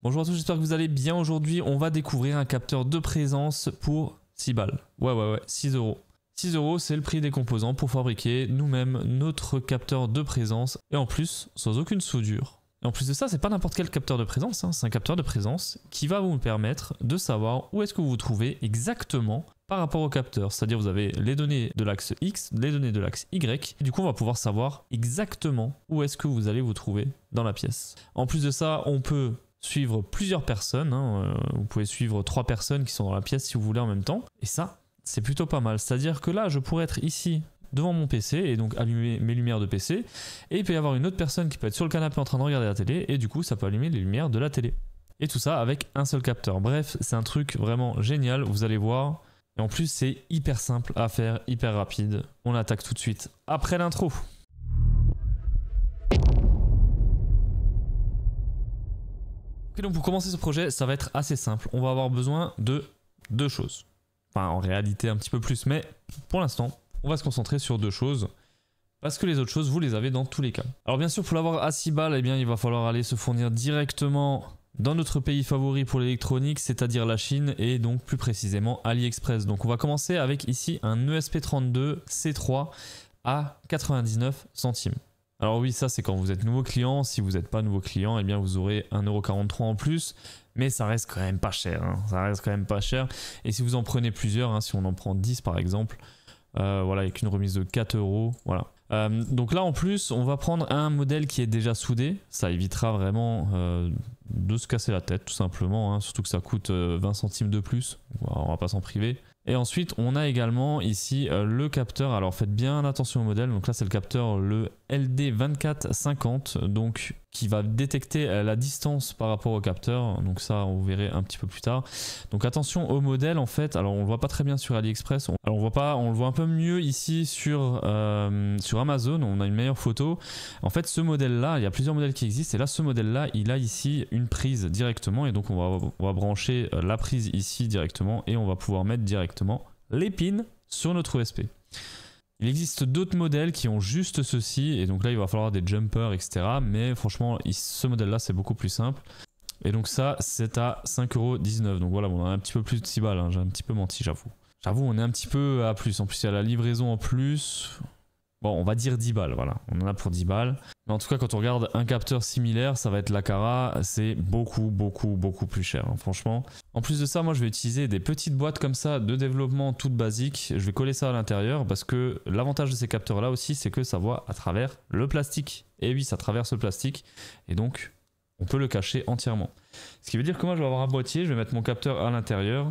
Bonjour à tous, j'espère que vous allez bien. Aujourd'hui, on va découvrir un capteur de présence pour 6 balles. Ouais, 6 euros. 6 euros, c'est le prix des composants pour fabriquer nous-mêmes notre capteur de présence et en plus, sans aucune soudure. Et en plus de ça, c'est pas n'importe quel capteur de présence, hein, c'est un capteur de présence qui va vous permettre de savoir où est-ce que vous vous trouvez exactement par rapport au capteur. C'est-à-dire vous avez les données de l'axe X, les données de l'axe Y. Et du coup, on va pouvoir savoir exactement où est-ce que vous allez vous trouver dans la pièce. En plus de ça, on peut suivre plusieurs personnes, hein. Vous pouvez suivre 3 personnes qui sont dans la pièce si vous voulez en même temps. Et ça, c'est plutôt pas mal. C'est-à-dire que là, je pourrais être ici devant mon PC et donc allumer mes lumières de PC. Et il peut y avoir une autre personne qui peut être sur le canapé en train de regarder la télé et du coup, ça peut allumer les lumières de la télé. Et tout ça avec un seul capteur. Bref, c'est un truc vraiment génial, vous allez voir. Et en plus, c'est hyper simple à faire, hyper rapide. On attaque tout de suite après l'intro. Ok, donc pour commencer ce projet, ça va être assez simple. On va avoir besoin de 2 choses. Enfin, en réalité, un petit peu plus, mais pour l'instant, on va se concentrer sur 2 choses. Parce que les autres choses, vous les avez dans tous les cas. Alors bien sûr, pour l'avoir à 6 balles, eh bien, il va falloir aller se fournir directement dans notre pays favori pour l'électronique, c'est-à-dire la Chine et donc plus précisément AliExpress. Donc on va commencer avec ici un ESP32 C3 à 99 centimes. Alors oui, ça c'est quand vous êtes nouveau client. Si vous n'êtes pas nouveau client, eh bien vous aurez 1,43 € en plus. Mais ça reste quand même pas cher, hein. Ça reste quand même pas cher. Et si vous en prenez plusieurs, hein, si on en prend 10 par exemple, voilà, avec une remise de 4 €, voilà. Donc là en plus, on va prendre un modèle qui est déjà soudé. Ça évitera vraiment de se casser la tête tout simplement, hein. Surtout que ça coûte 20 centimes de plus. On va pas s'en priver. Et ensuite, on a également ici le capteur. Alors faites bien attention au modèle. Donc là, c'est le capteur, le LD2450, donc qui va détecter la distance par rapport au capteur. Donc ça, vous verrez un petit peu plus tard. Donc attention au modèle en fait. Alors on le voit pas très bien sur AliExpress. Alors on le voit un peu mieux ici sur Amazon. On a une meilleure photo. En fait, ce modèle-là, il y a plusieurs modèles qui existent. Et là, ce modèle-là, il a ici une prise directement. Et donc on va brancher la prise ici directement et on va pouvoir mettre directement les pins sur notre USB. Il existe d'autres modèles qui ont juste ceci et donc là il va falloir des jumpers etc, mais franchement ce modèle là c'est beaucoup plus simple et donc ça c'est à 5,19 €. Donc voilà, on a un petit peu plus de 6 balles, hein. J'ai un petit peu menti, j'avoue, on est un petit peu à plus. En plus il y a la livraison en plus. Bon, on va dire 10 balles, voilà, on en a pour 10 balles. Mais en tout cas, quand on regarde un capteur similaire, ça va être l'Akara, c'est beaucoup plus cher, hein, franchement. En plus de ça, moi je vais utiliser des petites boîtes comme ça de développement toutes basiques. Je vais coller ça à l'intérieur parce que l'avantage de ces capteurs-là aussi, c'est que ça voit à travers le plastique. Et oui, ça traverse le plastique et donc on peut le cacher entièrement. Ce qui veut dire que moi je vais avoir un boîtier, je vais mettre mon capteur à l'intérieur,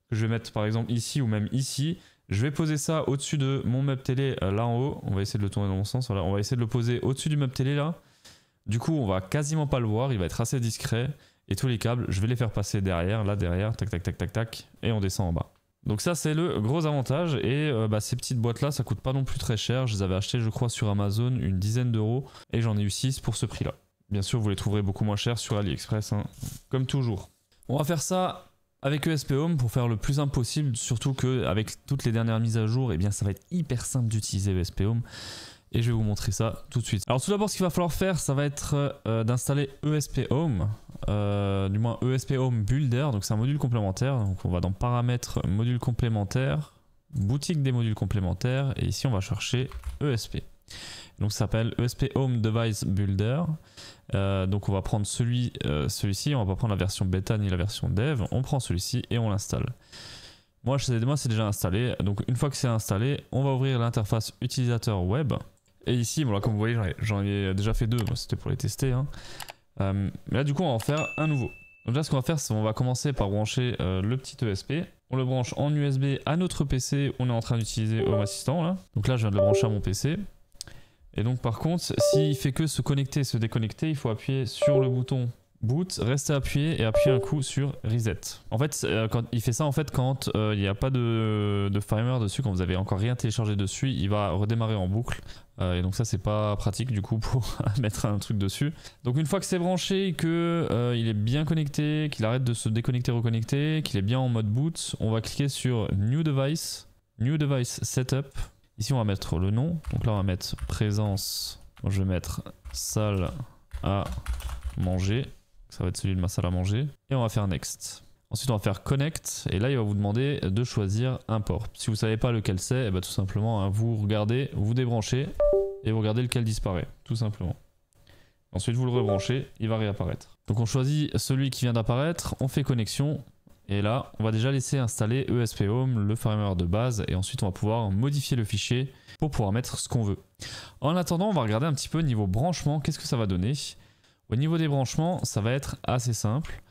que je vais mettre par exemple ici ou même ici. Je vais poser ça au-dessus de mon meuble télé là en haut. On va essayer de le tourner dans mon sens. Voilà, on va essayer de le poser au-dessus du meuble télé là. Du coup, on va quasiment pas le voir. Il va être assez discret. Et tous les câbles, je vais les faire passer derrière, là derrière, tac tac tac tac tac. Et on descend en bas. Donc ça, c'est le gros avantage. Et ces petites boîtes là, ça coûte pas non plus très cher. Je les avais achetées, je crois, sur Amazon, une dizaine d'euros. Et j'en ai eu 6 pour ce prix là. Bien sûr, vous les trouverez beaucoup moins cher sur AliExpress, hein, comme toujours. On va faire ça avec ESP Home pour faire le plus simple possible, surtout qu'avec toutes les dernières mises à jour, eh bien, ça va être hyper simple d'utiliser ESP Home. Et je vais vous montrer ça tout de suite. Alors tout d'abord, ce qu'il va falloir faire, ça va être d'installer ESP Home, du moins ESP Home Builder. Donc c'est un module complémentaire. Donc on va dans Paramètres, module complémentaire, boutique des modules complémentaires. Et ici, on va chercher ESP. Donc ça s'appelle ESP Home Device Builder. Donc on va prendre celui-ci, on va pas prendre la version bêta ni la version dev, on prend celui-ci et on l'installe. Moi c'est déjà installé, donc une fois que c'est installé, on va ouvrir l'interface utilisateur web. Et ici, bon là comme vous voyez, j'en ai déjà fait 2, c'était pour les tester, hein. Mais là du coup on va en faire un nouveau. Donc là ce qu'on va faire, c'est qu'on va commencer par brancher le petit ESP. On le branche en USB à notre PC, on est en train d'utiliser Home Assistant là. Donc là je viens de le brancher à mon PC. Et donc par contre, s'il fait que se connecter et se déconnecter, il faut appuyer sur le bouton boot, rester appuyé et appuyer un coup sur reset. En fait, quand il fait ça en fait quand il n'y a pas de firmware dessus, quand vous avez encore rien téléchargé dessus, il va redémarrer en boucle. Et donc ça c'est pas pratique du coup pour mettre un truc dessus. Donc une fois que c'est branché, que il est bien connecté, qu'il arrête de se déconnecter, reconnecter, qu'il est bien en mode boot, on va cliquer sur New Device Setup. Ici on va mettre le nom, donc là on va mettre présence, je vais mettre salle à manger, Ça va être celui de ma salle à manger. Et on va faire next. Ensuite, on va faire connect. Et là, il va vous demander de choisir un port. Si vous ne savez pas lequel c'est, eh ben, tout simplement, hein, vous regardez, vous débranchez et vous regardez lequel disparaît. Tout simplement. Ensuite, vous le rebranchez, il va réapparaître. Donc, on choisit celui qui vient d'apparaître. On fait connexion. Et là, on va déjà laisser installer ESP Home, le firmware de base. Et ensuite, on va pouvoir modifier le fichier pour pouvoir mettre ce qu'on veut. En attendant, on va regarder un petit peu niveau branchement. Qu'est-ce que ça va donner? Au niveau des branchements, ça va être assez simple.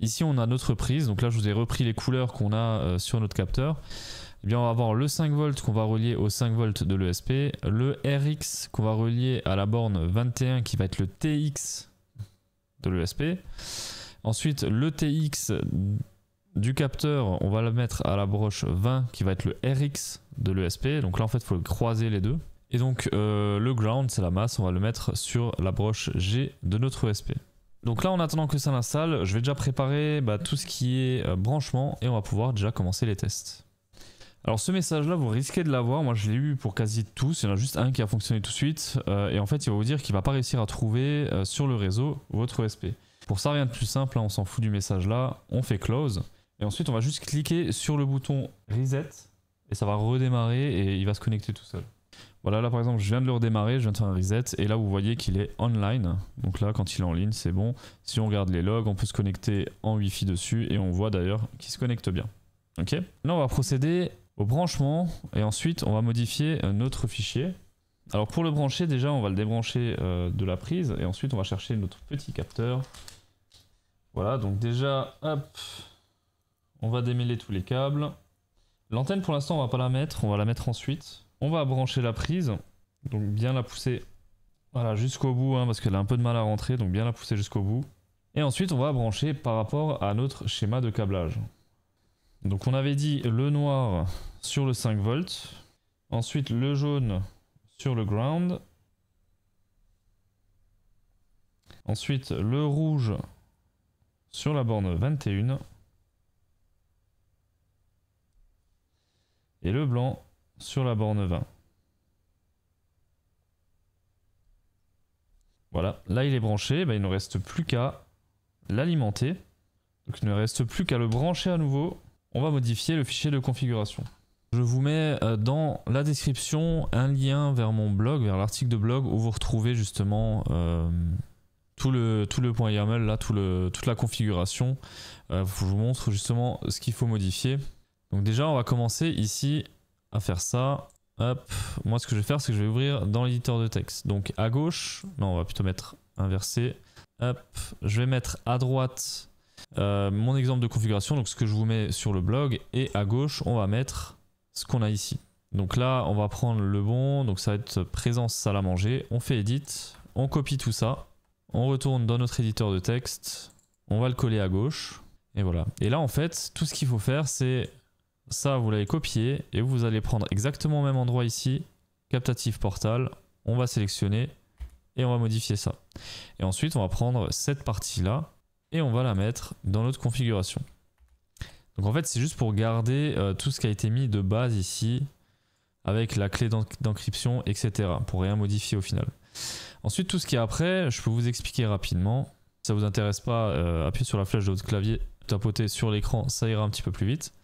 Ici, on a notre prise. Donc là, je vous ai repris les couleurs qu'on a sur notre capteur. Eh bien, on va avoir le 5 volts qu'on va relier au 5 volts de l'ESP. Le RX qu'on va relier à la borne 21 qui va être le TX de l'ESP. Ensuite, le TX du capteur, on va le mettre à la broche 20 qui va être le RX de l'ESP. Donc là, en fait, il faut croiser les deux. Et donc, le ground, c'est la masse. On va le mettre sur la broche G de notre ESP. Donc là, en attendant que ça l'installe, je vais déjà préparer tout ce qui est branchement et on va pouvoir déjà commencer les tests. Alors ce message-là, vous risquez de l'avoir. Moi, je l'ai eu pour quasi tous. Il y en a juste un qui a fonctionné tout de suite. Et en fait, il va vous dire qu'il ne va pas réussir à trouver sur le réseau votre ESP. Pour ça, rien de plus simple. Hein, on s'en fout du message là. On fait close. Et ensuite, on va juste cliquer sur le bouton reset. Et ça va redémarrer et il va se connecter tout seul. Voilà, là par exemple, je viens de le redémarrer, je viens de faire un reset et là vous voyez qu'il est online. Donc là, quand il est en ligne, c'est bon. Si on regarde les logs, on peut se connecter en Wi-Fi dessus et on voit d'ailleurs qu'il se connecte bien. Ok. Là, on va procéder au branchement et ensuite on va modifier notre fichier. Alors pour le brancher, déjà, on va le débrancher de la prise et ensuite on va chercher notre petit capteur. Voilà, donc déjà, hop, on va démêler tous les câbles. L'antenne pour l'instant, on va pas la mettre, on va la mettre ensuite. On va brancher la prise, donc bien la pousser voilà, jusqu'au bout, hein, parce qu'elle a un peu de mal à rentrer, donc bien la pousser jusqu'au bout. Et ensuite, on va brancher par rapport à notre schéma de câblage. Donc on avait dit le noir sur le 5 volts, ensuite le jaune sur le ground, ensuite le rouge sur la borne 21, et le blanc sur la borne 20. Voilà, là il est branché, il ne reste plus qu'à l'alimenter. Donc il ne reste plus qu'à le brancher à nouveau. On va modifier le fichier de configuration. Je vous mets dans la description un lien vers mon blog, vers l'article de blog où vous retrouvez justement tout le point YAML, là, toute la configuration. Je vous montre justement ce qu'il faut modifier. Donc déjà on va commencer ici à faire ça. Hop, moi ce que je vais faire c'est que je vais ouvrir dans l'éditeur de texte. Donc à gauche, non on va plutôt mettre inversé. Hop, je vais mettre à droite mon exemple de configuration, donc ce que je vous mets sur le blog, et à gauche on va mettre ce qu'on a ici. Donc là on va prendre le bon, donc ça va être présence salle à manger, on fait edit, on copie tout ça, on retourne dans notre éditeur de texte, on va le coller à gauche, et voilà. Et là en fait tout ce qu'il faut faire c'est ça, vous l'avez copié et vous allez prendre exactement au même endroit ici, captatif portal, on va sélectionner et on va modifier ça. Et ensuite on va prendre cette partie là et on va la mettre dans notre configuration. Donc en fait c'est juste pour garder tout ce qui a été mis de base ici avec la clé d'encryption etc. pour rien modifier au final. Ensuite tout ce qui est après, je peux vous expliquer rapidement. Si ça vous intéresse pas, appuyez sur la flèche de votre clavier, tapotez sur l'écran, ça ira un petit peu plus vite.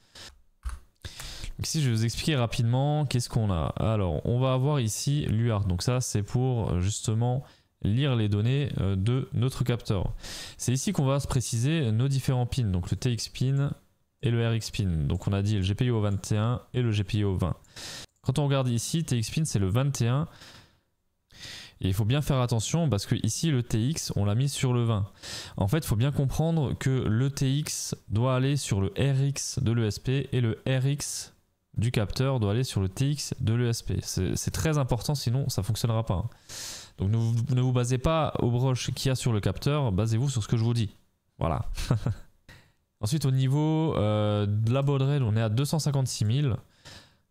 Ici, je vais vous expliquer rapidement qu'est-ce qu'on a. Alors, on va avoir ici l'UART. Donc ça, c'est pour justement lire les données de notre capteur. C'est ici qu'on va se préciser nos différents pins. Donc le TX pin et le RX pin. Donc on a dit le GPIO 21 et le GPIO 20. Quand on regarde ici, TX pin c'est le 21. Et il faut bien faire attention parce que ici le TX on l'a mis sur le 20. En fait il faut bien comprendre que le TX doit aller sur le RX de l'ESP et le RX du capteur doit aller sur le TX de l'ESP. C'est très important sinon ça ne fonctionnera pas. Donc ne vous basez pas aux broches qu'il y a sur le capteur, basez-vous sur ce que je vous dis. Voilà. Ensuite au niveau de la baud rate on est à 256 000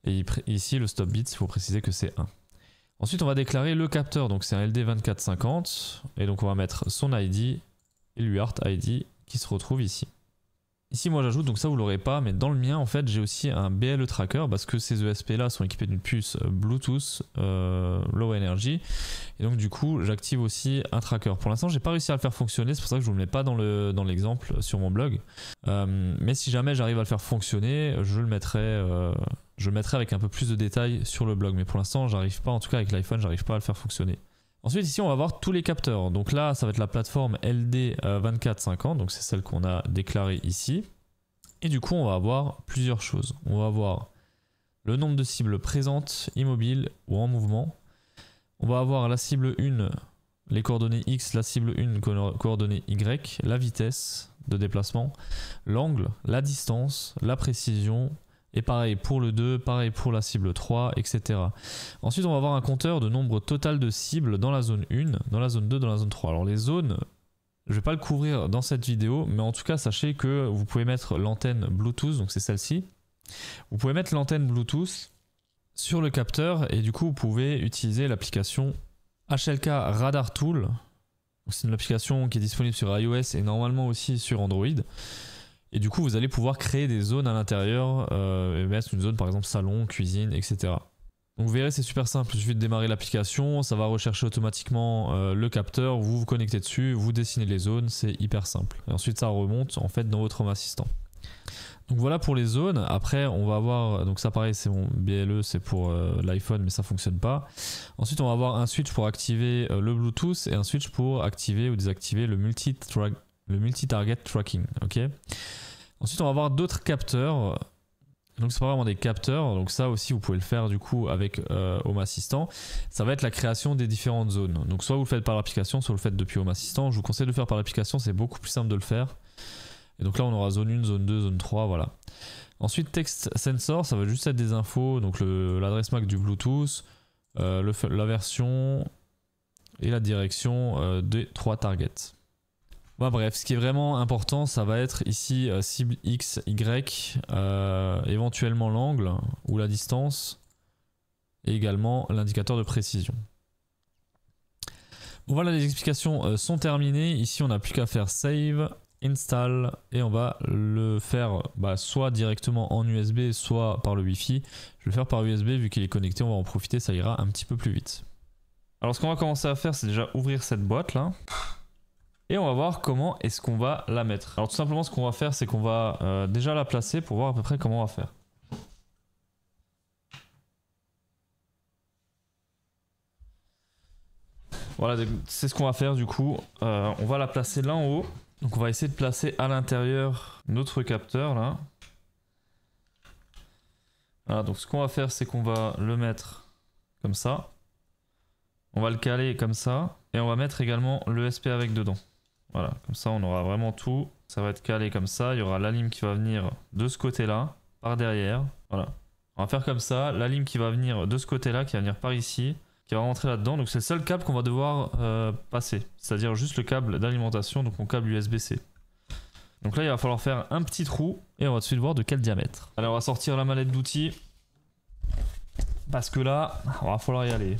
et ici le stop bit il faut préciser que c'est 1. Ensuite on va déclarer le capteur, donc c'est un LD2450 et donc on va mettre son ID et l'UART ID qui se retrouve ici. Ici moi j'ajoute, donc ça vous l'aurez pas, mais dans le mien en fait j'ai aussi un BLE tracker parce que ces ESP là sont équipés d'une puce Bluetooth Low Energy et donc du coup j'active aussi un tracker. Pour l'instant j'ai pas réussi à le faire fonctionner, c'est pour ça que je vous le mets pas dans l'exemple sur mon blog, mais si jamais j'arrive à le faire fonctionner, je le mettrai avec un peu plus de détails sur le blog, mais pour l'instant j'arrive pas, en tout cas avec l'iPhone j'arrive pas à le faire fonctionner. Ensuite ici on va voir tous les capteurs, donc là ça va être la plateforme LD2450, donc c'est celle qu'on a déclarée ici. Et du coup on va avoir plusieurs choses. On va avoir le nombre de cibles présentes, immobiles ou en mouvement. On va avoir la cible 1, les coordonnées X, la cible 1, coordonnées Y, la vitesse de déplacement, l'angle, la distance, la précision. Et pareil pour le 2, pareil pour la cible 3, etc. Ensuite, on va avoir un compteur de nombre total de cibles dans la zone 1, dans la zone 2, dans la zone 3. Alors les zones, je ne vais pas le couvrir dans cette vidéo, mais en tout cas, sachez que vous pouvez mettre l'antenne Bluetooth, donc c'est celle-ci. Vous pouvez mettre l'antenne Bluetooth sur le capteur et du coup, vous pouvez utiliser l'application HLK Radar Tool. C'est une application qui est disponible sur iOS et normalement aussi sur Android. Et du coup, vous allez pouvoir créer des zones à l'intérieur, et mettre une zone par exemple salon, cuisine, etc. Donc vous verrez, c'est super simple. Il suffit de démarrer l'application, ça va rechercher automatiquement le capteur, vous vous connectez dessus, vous dessinez les zones, c'est hyper simple. Et ensuite, ça remonte en fait dans votre Home Assistant. Donc voilà pour les zones. Après, on va avoir, donc ça pareil, c'est mon BLE, c'est pour l'iPhone, mais ça fonctionne pas. Ensuite, on va avoir un switch pour activer le Bluetooth et un switch pour activer ou désactiver le multi-target tracking, ok. Ensuite on va avoir d'autres capteurs, donc c'est pas vraiment des capteurs, donc ça aussi vous pouvez le faire du coup avec Home Assistant. Ça va être la création des différentes zones, donc soit vous le faites par l'application, soit vous le faites depuis Home Assistant. Je vous conseille de le faire par l'application, c'est beaucoup plus simple de le faire. Et donc là on aura zone 1, zone 2, zone 3, voilà. Ensuite Text Sensor, ça va juste être des infos, donc l'adresse MAC du Bluetooth, la version et la direction des 3 targets. Bah bref, ce qui est vraiment important, ça va être ici cible X, Y, éventuellement l'angle ou la distance, et également l'indicateur de précision. Bon voilà, les explications sont terminées. Ici, on n'a plus qu'à faire Save, Install, et on va le faire soit directement en USB, soit par le Wi-Fi. Je vais le faire par USB, vu qu'il est connecté, on va en profiter, ça ira un petit peu plus vite. Alors ce qu'on va commencer à faire, c'est déjà ouvrir cette boîte là. Et on va voir comment est-ce qu'on va la mettre. Alors tout simplement ce qu'on va faire, c'est qu'on va déjà la placer pour voir à peu près comment on va faire. Voilà, c'est ce qu'on va faire du coup. On va la placer là en haut. Donc on va essayer de placer à l'intérieur notre capteur là. Voilà, donc ce qu'on va faire, c'est qu'on va le mettre comme ça. On va le caler comme ça. Et on va mettre également l'ESP avec dedans. Voilà, comme ça on aura vraiment tout. Ça va être calé comme ça. Il y aura la lime qui va venir de ce côté-là, par derrière. Voilà. On va faire comme ça. La lime qui va venir de ce côté-là, qui va venir par ici, qui va rentrer là-dedans. Donc c'est le seul câble qu'on va devoir passer. C'est-à-dire juste le câble d'alimentation, donc mon câble USB-C. Donc là il va falloir faire un petit trou et on va tout de suite voir de quel diamètre. Allez, on va sortir la mallette d'outils. Parce que là, on va falloir y aller.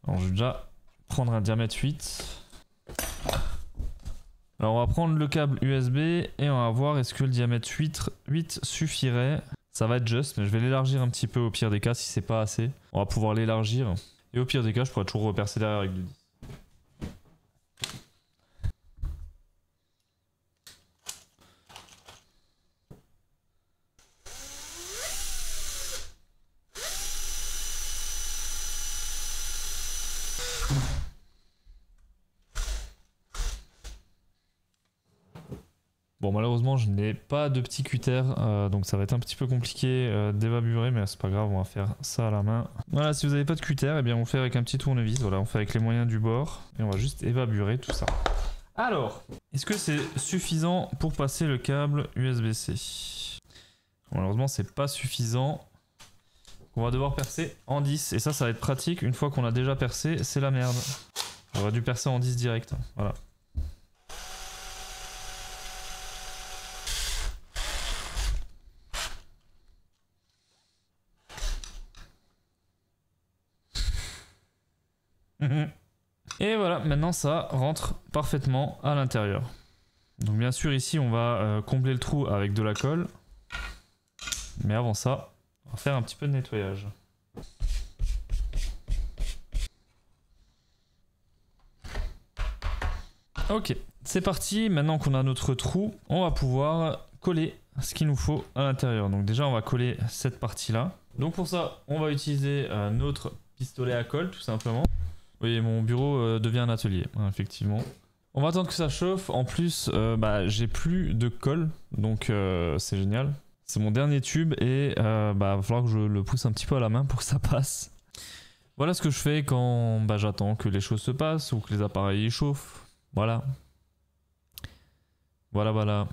Alors je vais déjà prendre un diamètre 8. Alors on va prendre le câble USB et on va voir est-ce que le diamètre 8 suffirait. Ça va être juste, mais je vais l'élargir un petit peu au pire des cas si c'est pas assez. On va pouvoir l'élargir. Et au pire des cas, je pourrais toujours repercer derrière avec du 10. Bon, malheureusement je n'ai pas de petit cutter, donc ça va être un petit peu compliqué d'évaburer, mais c'est pas grave, on va faire ça à la main. Voilà, si vous n'avez pas de cutter, eh bien on fait avec un petit tournevis. Voilà, on fait avec les moyens du bord et on va juste évaburer tout ça. Alors, est-ce que c'est suffisant pour passer le câble USB-C? Malheureusement c'est pas suffisant. On va devoir percer en 10 et ça va être pratique. Une fois qu'on a déjà percé, c'est la merde. J'aurais dû percer en 10 direct, voilà. Et voilà, maintenant ça rentre parfaitement à l'intérieur. Donc bien sûr ici on va combler le trou avec de la colle. Mais avant ça, on va faire un petit peu de nettoyage. Ok, c'est parti. Maintenant qu'on a notre trou, on va pouvoir coller ce qu'il nous faut à l'intérieur. Donc déjà on va coller cette partie là. Donc pour ça on va utiliser notre pistolet à colle tout simplement. Oui, mon bureau devient un atelier, hein, effectivement. On va attendre que ça chauffe. En plus, j'ai plus de colle, donc c'est génial. C'est mon dernier tube et va falloir que je le pousse un petit peu à la main pour que ça passe. Voilà ce que je fais quand j'attends que les choses se passent ou que les appareils chauffent. Voilà. Voilà.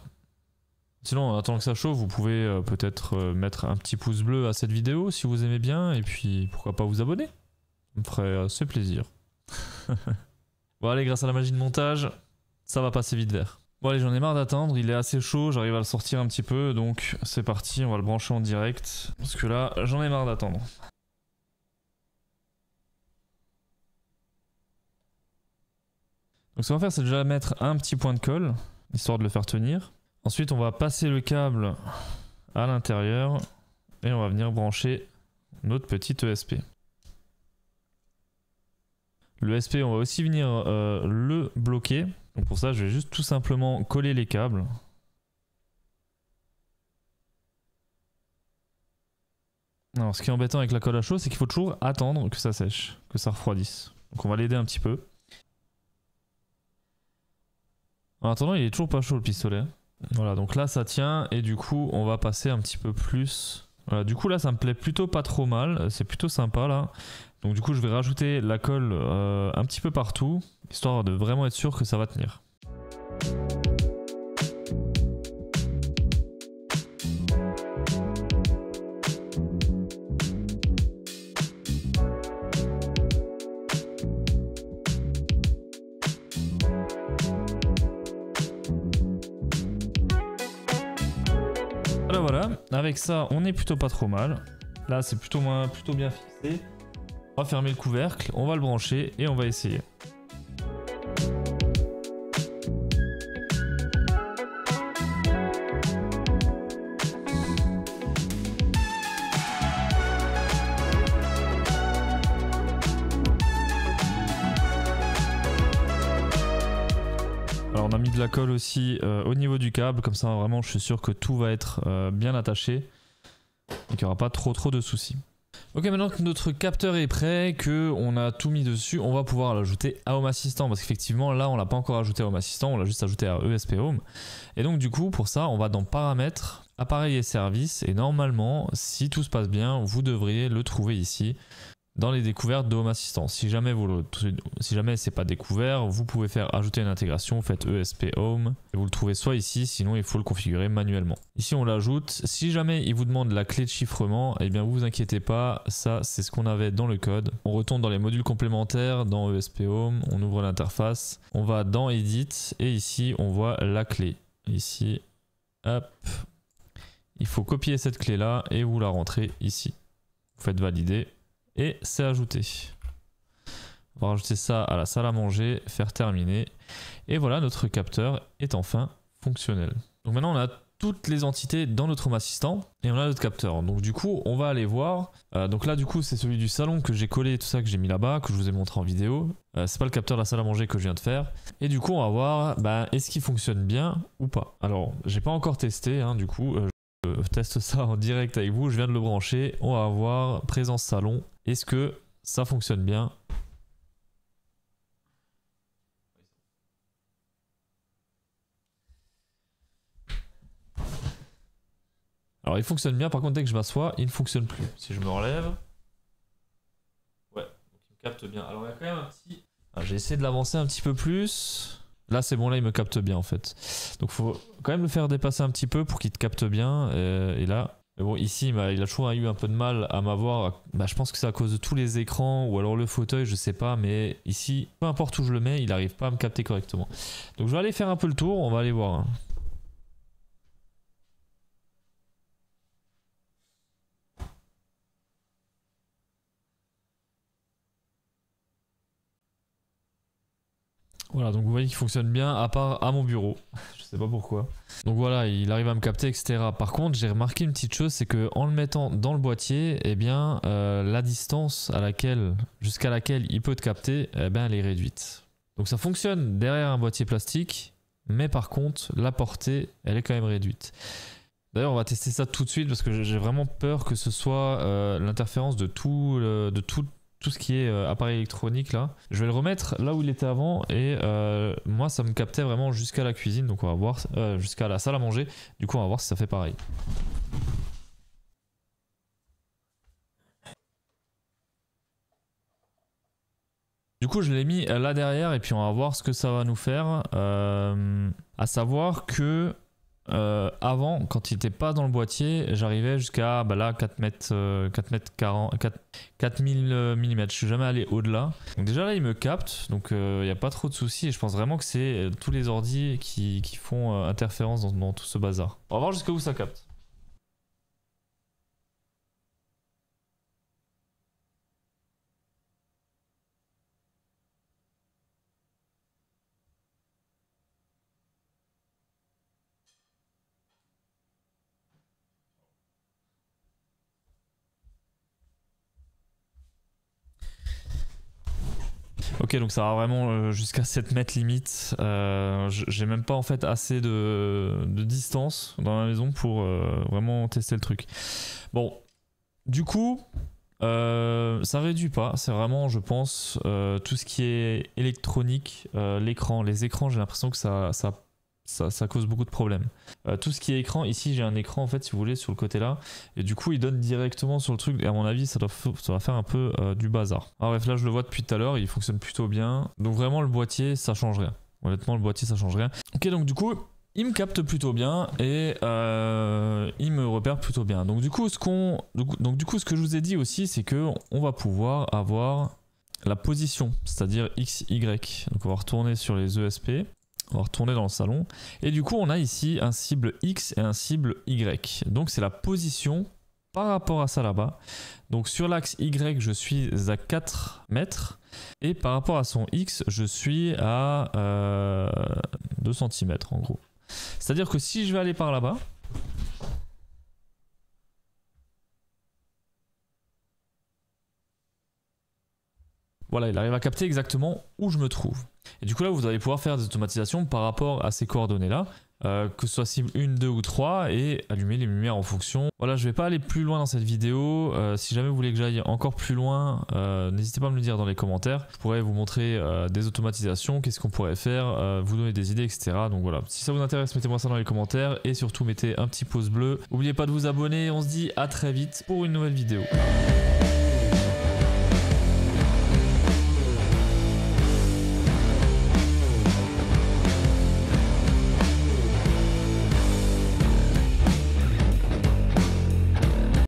Sinon, en attendant que ça chauffe, vous pouvez peut-être mettre un petit pouce bleu à cette vidéo si vous aimez bien et puis pourquoi pas vous abonner. Ça me ferait assez plaisir. Bon allez, grâce à la magie de montage, ça va passer vite vert. Bon allez, j'en ai marre d'attendre, il est assez chaud, j'arrive à le sortir un petit peu, donc c'est parti, on va le brancher en direct. Parce que là, j'en ai marre d'attendre. Donc ce qu'on va faire, c'est déjà mettre un petit point de colle, histoire de le faire tenir. Ensuite, on va passer le câble à l'intérieur et on va venir brancher notre petit ESP. Le ESP, on va aussi venir le bloquer. Donc pour ça, je vais juste tout simplement coller les câbles. Alors, ce qui est embêtant avec la colle à chaud, c'est qu'il faut toujours attendre que ça sèche, que ça refroidisse. Donc on va l'aider un petit peu. En attendant, il est toujours pas chaud le pistolet. Voilà, donc là ça tient et du coup on va passer un petit peu plus. Voilà, du coup là ça me plaît plutôt pas trop mal, c'est plutôt sympa là. Donc du coup je vais rajouter la colle un petit peu partout, histoire de vraiment être sûr que ça va tenir. Voilà, avec ça on est plutôt pas trop mal. Là c'est plutôt bien fixé. On va fermer le couvercle, on va le brancher et on va essayer. Alors on a mis de la colle aussi au niveau du câble, comme ça vraiment je suis sûr que tout va être bien attaché et qu'il n'y aura pas trop de soucis. Ok, maintenant que notre capteur est prêt, que on a tout mis dessus, on va pouvoir l'ajouter à Home Assistant parce qu'effectivement là on l'a pas encore ajouté à Home Assistant, on l'a juste ajouté à ESP Home. Et donc du coup pour ça on va dans Paramètres, Appareils et services et normalement si tout se passe bien vous devriez le trouver ici dans les découvertes de Home Assistant. Si jamais c'est pas découvert, vous pouvez faire ajouter une intégration, faites ESP Home et vous le trouvez soit ici, sinon il faut le configurer manuellement. Ici on l'ajoute. Si jamais il vous demande la clé de chiffrement, eh bien vous inquiétez pas, ça c'est ce qu'on avait dans le code. On retourne dans les modules complémentaires, dans ESP Home, on ouvre l'interface, on va dans Edit et ici on voit la clé. Ici, hop, il faut copier cette clé là et vous la rentrez ici. Vous faites valider. Et c'est ajouté. On va rajouter ça à la salle à manger, faire terminer. Et voilà, notre capteur est enfin fonctionnel. Donc maintenant on a toutes les entités dans notre Home Assistant et on a notre capteur. Donc du coup on va aller voir. Donc là du coup c'est celui du salon que j'ai collé, tout ça que j'ai mis là-bas, que je vous ai montré en vidéo. C'est pas le capteur de la salle à manger que je viens de faire. Et du coup on va voir est-ce qu'il fonctionne bien ou pas. Alors j'ai pas encore testé hein, du coup. Je teste ça en direct avec vous, je viens de le brancher. On va voir présence salon. Est-ce que ça fonctionne bien? Alors il fonctionne bien, par contre dès que je m'assois, il ne fonctionne plus. Si je me relève... Ouais, donc il me capte bien. Alors il y a quand même un petit... J'ai essayé de l'avancer un petit peu plus. Là c'est bon, là il me capte bien en fait. Donc faut quand même le faire dépasser un petit peu pour qu'il te capte bien. Et là... Mais bon, ici, il a toujours eu un peu de mal à m'avoir. Je pense que c'est à cause de tous les écrans ou alors le fauteuil, je sais pas. Mais ici, peu importe où je le mets, il n'arrive pas à me capter correctement. Donc je vais aller faire un peu le tour, on va aller voir. Voilà, donc vous voyez qu'il fonctionne bien à part à mon bureau. Je sais pas pourquoi. Donc voilà, il arrive à me capter, etc. Par contre, j'ai remarqué une petite chose, c'est que en le mettant dans le boîtier, eh bien, la distance jusqu'à laquelle il peut te capter, eh bien, elle est réduite. Donc ça fonctionne derrière un boîtier plastique, mais par contre, la portée, elle est quand même réduite. D'ailleurs, on va tester ça tout de suite parce que j'ai vraiment peur que ce soit l'interférence de tout ce qui est appareil électronique là. Je vais le remettre là où il était avant et moi ça me captait vraiment jusqu'à la cuisine, donc on va voir jusqu'à la salle à manger. Du coup on va voir si ça fait pareil. Du coup je l'ai mis là derrière et puis on va voir ce que ça va nous faire. À savoir que avant, quand il n'était pas dans le boîtier, j'arrivais jusqu'à là 4000 mm. Je suis jamais allé au-delà. Donc déjà là, il me capte, donc il n'y a pas trop de soucis. Et je pense vraiment que c'est tous les ordis qui font interférence dans tout ce bazar. On va voir jusqu'à où ça capte. Ok, donc ça va vraiment jusqu'à 7 mètres limite. J'ai même pas en fait assez de distance dans la maison pour vraiment tester le truc. Bon, du coup, ça réduit pas. C'est vraiment, je pense, tout ce qui est électronique, l'écran. Les écrans, j'ai l'impression que ça cause beaucoup de problèmes. Tout ce qui est écran, ici j'ai un écran en fait si vous voulez sur le côté là et du coup il donne directement sur le truc et à mon avis ça va faire un peu du bazar. Alors bref, là je le vois depuis tout à l'heure, il fonctionne plutôt bien. Donc vraiment le boîtier ça change rien. Honnêtement le boîtier ça change rien. Ok, donc du coup il me capte plutôt bien et il me repère plutôt bien. Donc du coup ce que je vous ai dit aussi c'est que on va pouvoir avoir la position, c'est-à-dire X, Y. Donc on va retourner sur les ESP. On va retourner dans le salon et du coup on a ici un cible X et un cible Y. Donc c'est la position par rapport à ça là-bas. Donc sur l'axe Y je suis à 4 mètres et par rapport à son X je suis à 2 cm en gros. C'est-à-dire que si je vais aller par là-bas, voilà, il arrive à capter exactement où je me trouve. Et du coup là vous allez pouvoir faire des automatisations par rapport à ces coordonnées là, que ce soit cible 1, 2 ou 3 et allumer les lumières en fonction. Voilà, je vais pas aller plus loin dans cette vidéo. Si jamais vous voulez que j'aille encore plus loin, n'hésitez pas à me le dire dans les commentaires. Je pourrais vous montrer des automatisations, qu'est-ce qu'on pourrait faire, vous donner des idées, etc. Donc voilà, si ça vous intéresse, mettez-moi ça dans les commentaires et surtout mettez un petit pouce bleu. N'oubliez pas de vous abonner, on se dit à très vite pour une nouvelle vidéo.